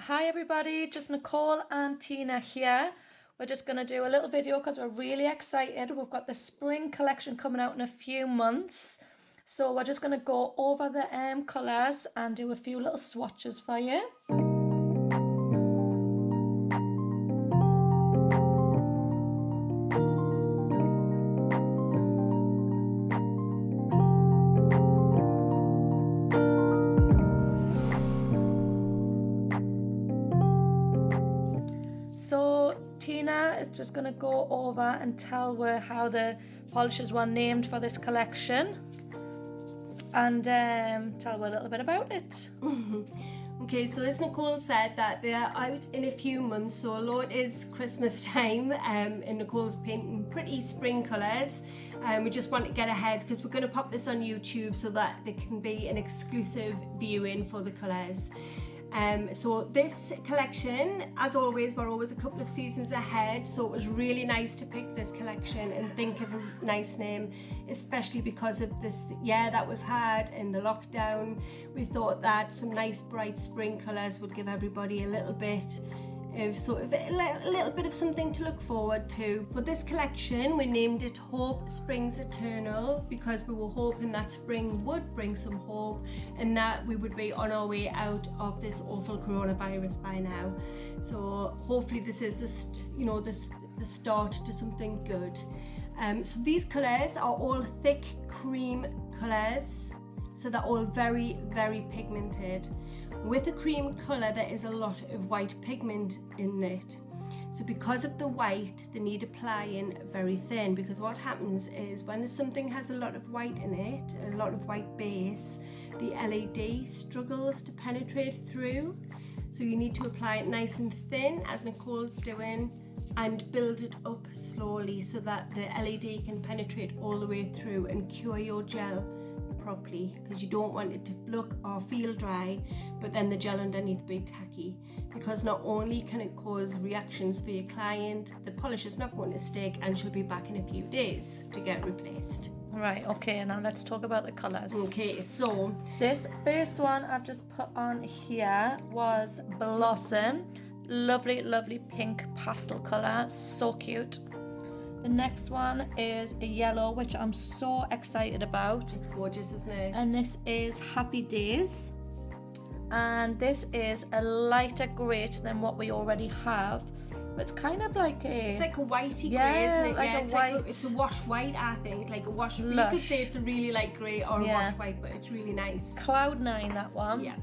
Hi everybody, just Nicole and Tina here. We're just going to do a little video because we're really excited. We've got the spring collection coming out in a few months. So we're just going to go over the colours and do a few little swatches for you. So Tina is just going to go over and tell her how the polishes were named for this collection and tell her a little bit about it. Okay, so as Nicole said, that they're out in a few months, so although it is Christmas time and Nicole's painting pretty spring colours, we just want to get ahead because we're going to pop this on YouTube so that there can be an exclusive viewing for the colours. So this collection, as always, we're always a couple of seasons ahead, so it was really nice to pick this collection and think of a nice name, especially because of this year that we've had in the lockdown. We thought that some nice bright spring colours would give everybody a little bit of a little bit of something to look forward to. For this collection, we named it Hope Springs Eternal because we were hoping that spring would bring some hope and that we would be on our way out of this awful coronavirus by now. So hopefully this is the start to something good. So these colours are all thick cream colours, so they're all very, very pigmented. With a cream colour, there is a lot of white pigment in it. So because of the white, they need applying very thin, because what happens is when something has a lot of white in it, a lot of white base, the LED struggles to penetrate through. So you need to apply it nice and thin, as Nicole's doing, and build it up slowly so that the LED can penetrate all the way through and cure your gel properly, because you don't want it to look or feel dry but then the gel underneath be tacky, because not only can it cause reactions for your client, the polish is not going to stick and she'll be back in a few days to get replaced. Right, okay, now let's talk about the colours. Okay, so this first one I've just put on here was Blossom. Lovely pink pastel colour, so cute. The next one is a yellow, which I'm so excited about. It's gorgeous, isn't it? And this is Happy Days. And this is a lighter grey than what we already have. But it's kind of like a... It's like a whitey grey, isn't it? Like yeah, a white... it's a wash white, I think. Like a wash... Lush. You could say it's a really light grey or a wash white, but it's really nice. Cloud 9, that one. Yeah.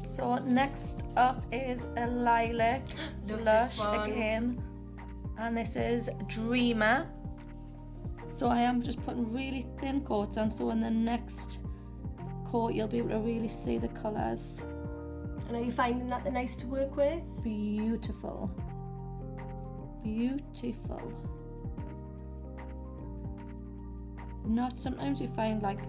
So next up is a lilac. Lush again. And this is Dreamer. So I am just putting really thin coats on, so in the next coat you'll be able to really see the colours. And are you finding that they're nice to work with? Beautiful. Not sometimes you find like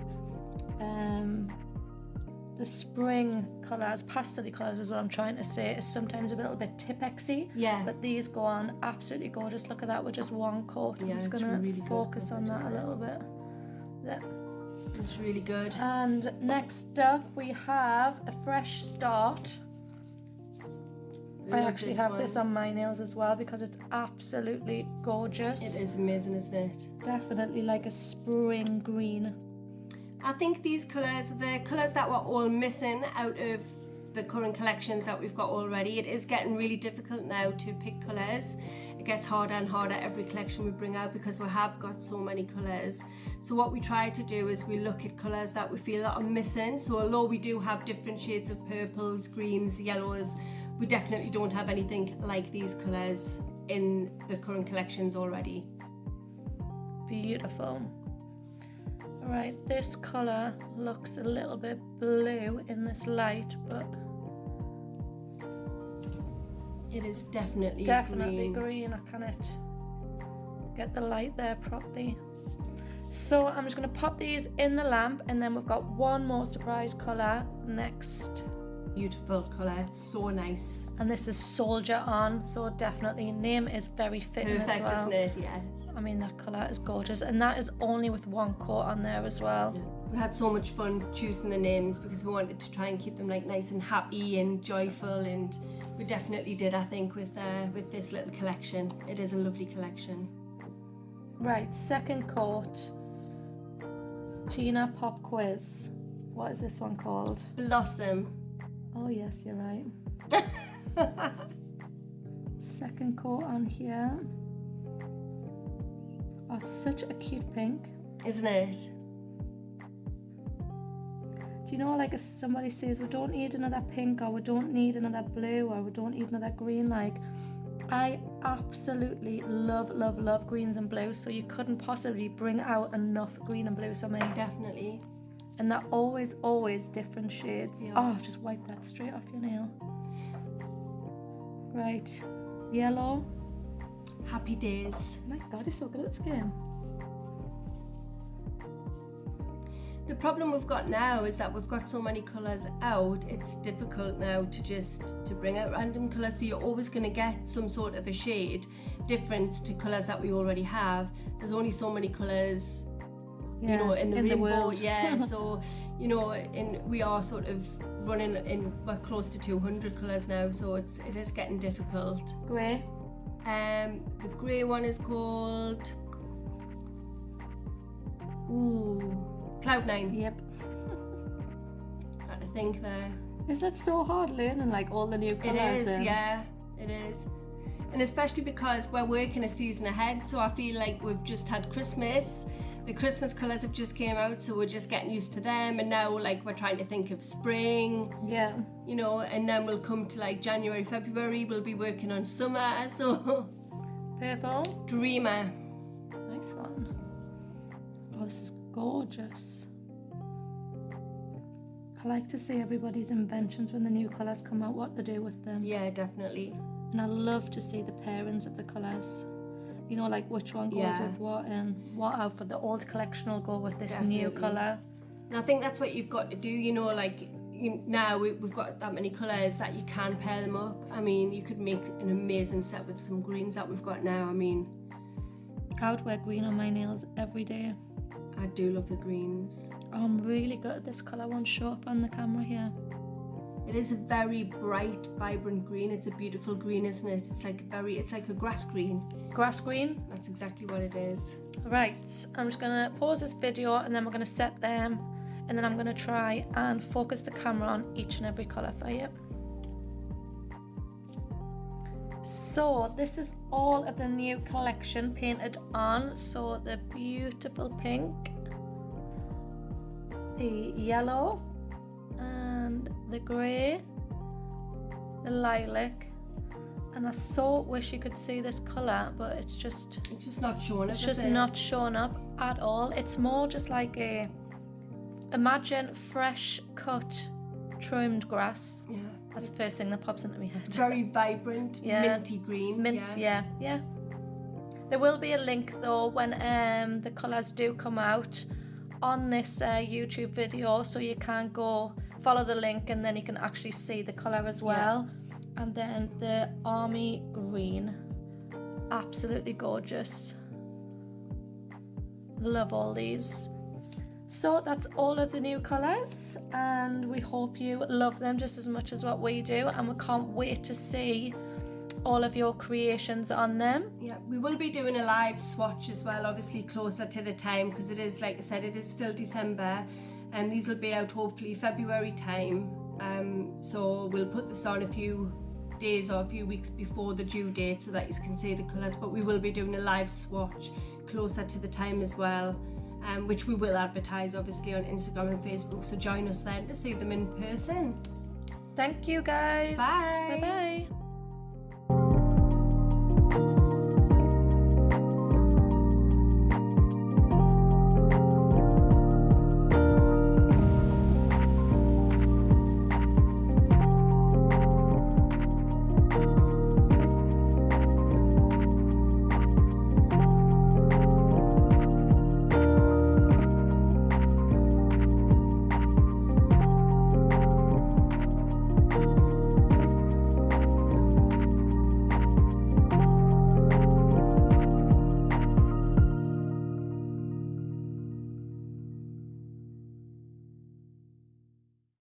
the spring colours, pastel colours is what I'm trying to say, is sometimes a little bit Tipex-y. Yeah. But these go on absolutely gorgeous. Look at that with just one coat. Yeah, I'm just going to really focus on that a little bit. Yeah. It's really good. And next up we have a Fresh Start. I actually have this on my nails as well because it's absolutely gorgeous. It is amazing, isn't it? Definitely like a spring green. I think these colours are the colours that we're all missing out of the current collections that we've got already. It is getting really difficult now to pick colours. It gets harder and harder every collection we bring out because we have got so many colours. So what we try to do is we look at colours that we feel that are missing. So although we do have different shades of purples, greens, yellows, we definitely don't have anything like these colours in the current collections already. Beautiful. Right, this colour looks a little bit blue in this light, but it is definitely green. I cannot get the light there properly. So I'm just going to pop these in the lamp, and then we've got one more surprise colour next. Beautiful colour, it's so nice. And this is Soldier On, so definitely name is very fitting as well. Perfect, isn't it? Yes. I mean, that colour is gorgeous, and that is only with one coat on there as well. Yeah. We had so much fun choosing the names because we wanted to try and keep them like nice and happy and joyful and We definitely did, I think, with this little collection. It is a lovely collection. Right, second coat. Tina Pop Quiz. What is this one called? Blossom. Oh yes, you're right. Second coat on here. Oh, it's such a cute pink. Isn't it? Do you know, like if somebody says we don't need another pink, or we don't need another blue, or we don't need another green, like I absolutely love greens and blues, so you couldn't possibly bring out enough green and blues for me. Definitely. And they're always different shades. Yeah. Oh, I've just wiped that straight off your nail. Right, yellow. Happy days. My God, you're so good at this game. The problem we've got now is that we've got so many colours out, it's difficult now to bring out random colours, so you're always going to get some sort of a shade difference to colours that we already have. There's only so many colours, you know, in the rainbow, world. yeah. So, you know, we are sort of running in, we're close to 200 colours now, so it is getting difficult. Grey. The grey one is called Cloud9. Yep. I think there. Is it so hard learning like all the new colours? It is, yeah, it is. And especially because we're working a season ahead, so I feel like we've just had Christmas. The Christmas colours have just came out, so we're just getting used to them, and now like we're trying to think of spring. Yeah. You know, and then we'll come to like January, February, we'll be working on summer, so. Purple. Dreamer. Nice one. Oh, this is gorgeous. I like to see everybody's inventions when the new colours come out, what they do with them. Yeah, definitely. And I love to see the pairings of the colours. You know, like which one goes with what, and what outfit the old collection will go with this new colour. And I think that's what you've got to do, you know, like now we've got that many colours that you can pair them up. I mean, you could make an amazing set with some greens that we've got now. I mean, I would wear green on my nails every day. I do love the greens. Oh, I'm really good at this colour. Won't show up on the camera here. It is a very bright, vibrant green. It's a beautiful green, isn't it? It's like a grass green. Grass green? That's exactly what it is. Right, I'm just gonna pause this video and then we're gonna set them, and then I'm gonna try and focus the camera on each and every colour for you. So this is all of the new collection painted on. So the beautiful pink, the yellow, and the grey, the lilac, and I so wish you could see this colour, but it's just not showing up. It's just not showing up at all. It's more just like imagine fresh cut trimmed grass. Yeah. That's the first thing that pops into my head. Very vibrant, minty green. Mint, yeah. There will be a link though when the colours do come out on this YouTube video, so you can go follow the link and then you can actually see the colour as well. And then the army green, absolutely gorgeous. Love all these. So that's all of the new colours, and we hope you love them just as much as what we do, and we can't wait to see all of your creations on them. Yeah, we will be doing a live swatch as well, obviously closer to the time, because it is, like I said, it is still December, and these will be out hopefully February time. So we'll put this on a few days or a few weeks before the due date so that you can see the colours, but we will be doing a live swatch closer to the time as well. Which we will advertise obviously on Instagram and Facebook, so join us then to see them in person. Thank you guys. Bye. Bye bye.